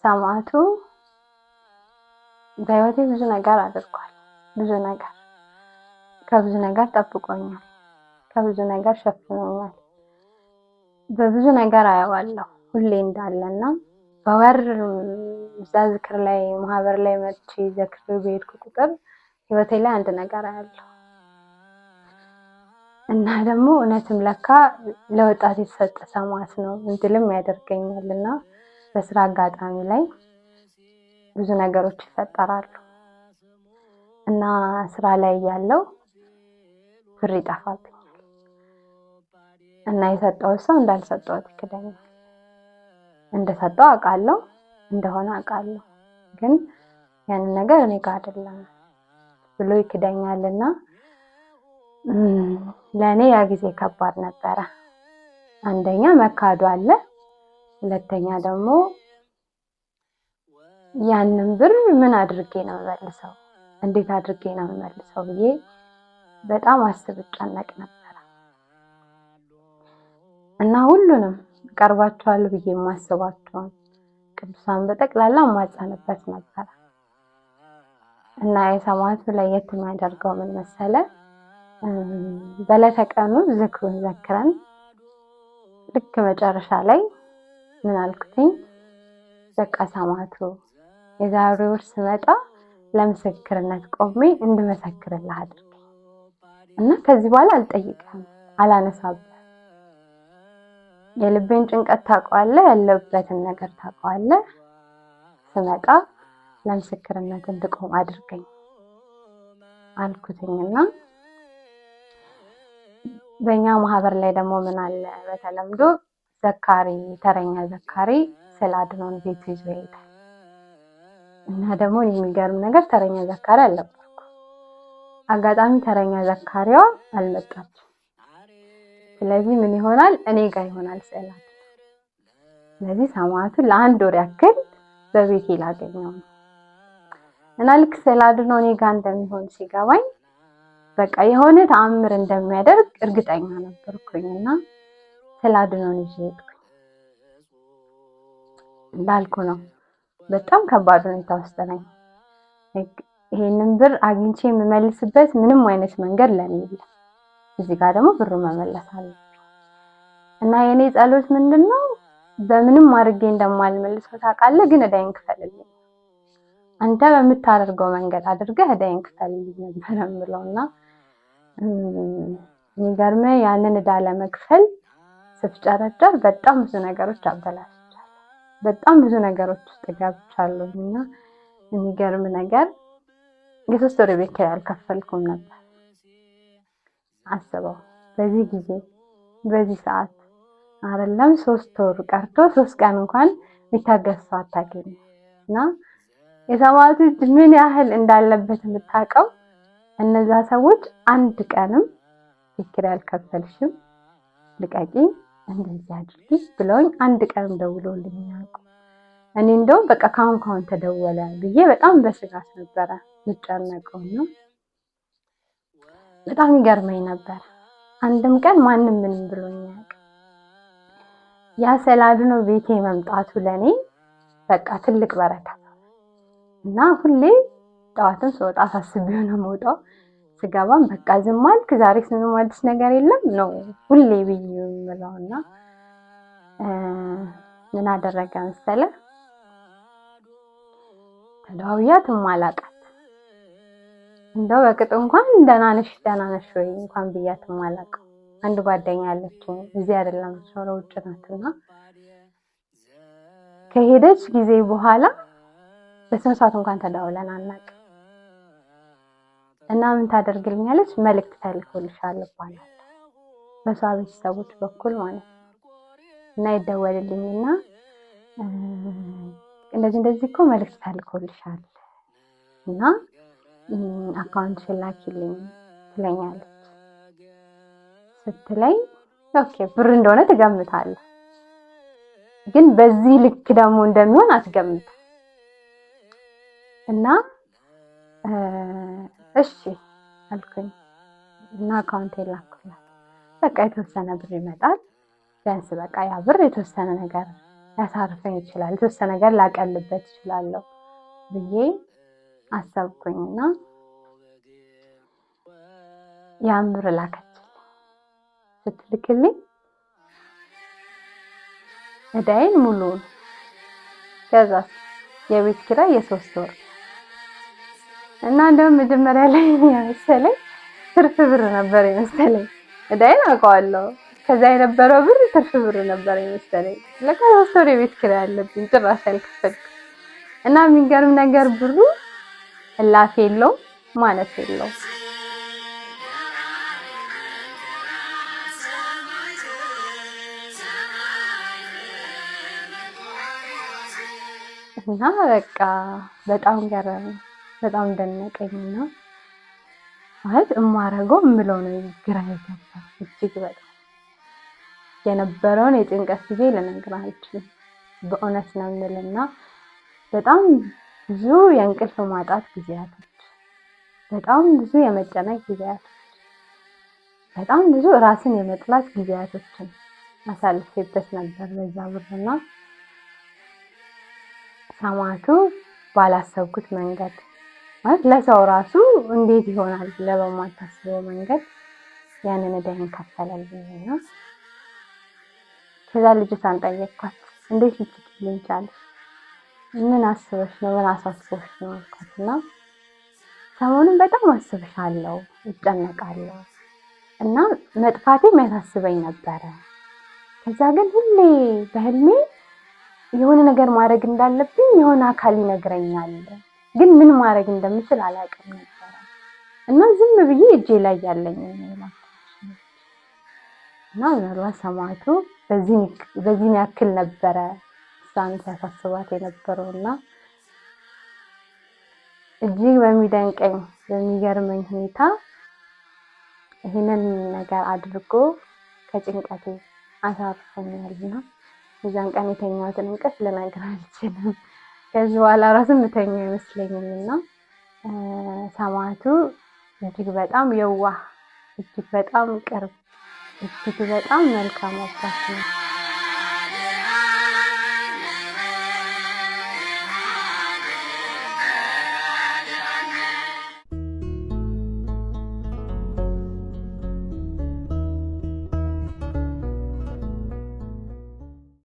ሰማዕቱ በህይወቴ ብዙ ነገር አድርጓል። ብዙ ነገር ከብዙ ነገር ጠብቆኛል። ከብዙ ነገር ሸፍኖኛል። በብዙ ነገር አየዋለሁ ሁሌ እንዳለና በወር እዛ ዝክር ላይ ማህበር ላይ መጥቼ ዘክር በሄድኩ ቁጥር ህይወቴ ላይ አንድ ነገር አያለሁ እና ደግሞ እውነትም ለካ ለወጣት የተሰጠ ሰማዕት ነው እንድልም ያደርገኛልና በስራ አጋጣሚ ላይ ብዙ ነገሮች ይፈጠራሉ እና ስራ ላይ ያለው ብር ይጠፋብኛል እና የሰጠው ሰው እንዳልሰጠው ይክደኛል። እንደሰጠው አውቃለሁ እንደሆነ አውቃለሁ ግን ያንን ነገር እኔ ጋር አይደለም ብሎ ይክደኛልና ለኔ ያ ጊዜ ከባድ ነበረ። አንደኛ መካዱ አለ፣ ሁለተኛ ደግሞ ያንን ብር ምን አድርጌ ነው መልሰው እንዴት አድርጌ ነው መልሰው ብዬ በጣም አስብ ጨነቅ ነበር እና ሁሉንም ቀርባቸዋለሁ ብዬ ማስባቸው ቅዱሳን በጠቅላላ ማጻነበት ነበር እና የሰማዕቱ ለየት የሚያደርገው ምን መሰለ? በለተቀኑ ዝክሩን ዘክረን ልክ መጨረሻ ላይ ምን አልኩትኝ? በቃ ሰማዕቱ የዛሬ ወር ስመጣ ለምስክርነት ቆሜ እንድመሰክርልህ አድርገኝ እና ከዚህ በኋላ አልጠይቅህም፣ አላነሳብህም። የልቤን ጭንቀት ታውቀዋለህ፣ ያለበትን ነገር ታውቀዋለህ። ስመጣ ለምስክርነት እንድቆም አድርገኝ አልኩትኝና በእኛ ማህበር ላይ ደግሞ ምን አለ? በተለምዶ ዘካሪ ተረኛ ዘካሪ ስላድኖን ቤት ይዞ ይሄዳል እና ደግሞ የሚገርም ነገር ተረኛ ዘካሪ አልነበርኩ። አጋጣሚ ተረኛ ዘካሪዋ አልመጣችም። ስለዚህ ምን ይሆናል? እኔ ጋር ይሆናል ስዕላት። ስለዚህ ሰማዕቱ ለአንድ ወር ያክል በቤቴ ላገኘው እና ልክ ስዕላድኖ እኔ ጋር እንደሚሆን ሲገባኝ በቃ የሆነ ተአምር እንደሚያደርግ እርግጠኛ ነበርኩኝና ስዕላድኖን ይዤ ሄድኩኝ። እንዳልኩ ነው በጣም ከባድ ሁኔታ ውስጥ ነኝ። ይሄንን ብር አግኝቼ የምመልስበት ምንም አይነት መንገድ ለኔ የለም። እዚህ ጋር ደግሞ ብሩ መመለስ አለብኝ እና የኔ ጸሎት ምንድነው? በምንም አድርጌ እንደማልመልሰው ታውቃለህ፣ ግን እዳይን ክፈልልኝ፣ አንተ በምታደርገው መንገድ አድርገህ እዳይን ክፈልልኝ ነበር የምለውና የሚገርምህ ያንን እዳ ለመክፈል ስትጨረጨር በጣም ብዙ ነገሮች አበላሽቻለሁ። በጣም ብዙ ነገሮች ውስጥ ገብቻለሁና የሚገርም ነገር የሶስት ወር ቤት ኪራይ አልከፈልኩም ነበር። አስበው በዚህ ጊዜ በዚህ ሰዓት አይደለም 3 ወር ቀርቶ 3 ቀን እንኳን የሚታገስ ሰው አታገኝም እና የሰማዕቱ ምን ያህል እንዳለበት የምታውቀው እነዛ ሰዎች አንድ ቀንም ቤት ኪራይ አልከፈልሽም ልቀቂ እንደዚህ አድርጊ ብለውኝ አንድ ቀንም ደውለውልኝ አያውቁም። እኔ እንደው በቃ ካሁን ተደወለ ብዬ በጣም በስጋት ነበረ የምጨነቀውና በጣም ይገርመኝ ነበር። አንድም ቀን ማንም ምንም ብሎኝ አያውቅም። ያ ስዕላድኖ ቤቴ መምጣቱ ለኔ በቃ ትልቅ በረከት እና ሁሌ ጠዋትን ስወጣ ሳስቤው ነው የምወጣው። ስገባም በቃ ዝም አልክ ዛሬ ምንም አዲስ ነገር የለም ነው ሁሌ ብዬ የምለውና ምን አደረገ መሰለህ? ተደዋውያት ማላቃት እንደው በቅጥ እንኳን ደህና ነሽ ወይ እንኳን ብያት ማላቀው አንድ ጓደኛ አለችኝ እዚህ አይደለም ሶሮ ውጭ ናትና ከሄደች ጊዜ በኋላ በስነ ሰዓት እንኳን ተደዋውለን አናውቅም እና ምን ታደርግልኛለች? መልእክት ተልኮልሻል ይባላል በሷ ቤተሰቦች በኩል ማለት ነው እና ይደወልልኝና እንደዚህ እኮ መልእክት ተልኮልሻል እና አካውንት ላኪልኝ ትለኛለች። ስትለኝ ኦኬ ብር እንደሆነ ትገምታለህ፣ ግን በዚህ ልክ ደግሞ እንደሚሆን አትገምት እና እሺ አልኩኝ እና አካውንት ላክላት። በቃ የተወሰነ ብር ይመጣል ቢያንስ በቃ ያ ብር የተወሰነ ነገር ያሳርፈኝ ይችላል፣ የተወሰነ ነገር ላቀልበት እችላለሁ ብዬ አሰብኩኝና ያን ብር ላከችልኝ። ስትልክልኝ እዳይን ሙሉውን ከዛ የቤት ኪራይ የ3 ወር እና እንደውም መጀመሪያ ላይ የመሰለኝ ትርፍ ብር ነበር የመሰለኝ። እዳይን አውቀዋለሁ። ከዛ የነበረው ብር ትርፍ ብር ነበር የመሰለኝ። ለካ 3 ወር የቤት ኪራይ አለብኝ ጭራሽ አልከፈልኩም። እና የሚገርም ነገር ብሩ እላፊ የለው ማለት የለው። እና በቃ በጣም ገረመኝ፣ በጣም ደነቀኝና ማለት እማረገው እምለው ነው ግራ የገባኝ። እጅግ በጣም የነበረውን የጭንቀት ጊዜ ልነግርህ አልችልም። በእውነት ነው የምልህና በጣም ብዙ የእንቅልፍ ማጣት ጊዜያቶች፣ በጣም ብዙ የመጨነቅ ጊዜያቶች፣ በጣም ብዙ ራስን የመጥላት ጊዜያቶችን አሳልፌበት ነበር በዛ ብርና ሰማዕቱ ባላሰብኩት መንገድ ማለት ለሰው ራሱ እንዴት ይሆናል ብለህ በማታስበው መንገድ ያንን እዳይን ከፈለልኝና ከዛ ልጅቷን ጠየቅኳት፣ እንዴት ልትልኝ ቻልሽ? ምን አስበሽ ነው? ምን አሳስበሽ ነው አልኳትና ሰሞኑን በጣም አስብሻለሁ፣ እጨነቃለሁ እና መጥፋቴ የሚያሳስበኝ ነበረ። ከዛ ግን ሁሌ በህልሜ የሆነ ነገር ማድረግ እንዳለብኝ የሆነ አካል ይነግረኛል፣ ግን ምን ማድረግ እንደምችል አላውቅም ነበር እና ዝም ብዬ እጄ ላይ ያለኝ ነው እና ምናልባት ሰማዕቱ በዚህ ያክል ነበረ እሷን ሲያሳስባት የነበረውና እጅግ በሚደንቀኝ በሚገርመኝ ሁኔታ ይሄንን ነገር አድርጎ ከጭንቀቴ አሳርፎኛልና እዛን ቀን የተኛሁትን እንቅልፍ ልነግርህ አልችልም። ከዚህ በኋላ ራሱ የምተኛ አይመስለኝምና ሰማዕቱ እጅግ በጣም የዋህ፣ እጅግ በጣም ቅርብ፣ እጅግ በጣም መልካም አባት ነው።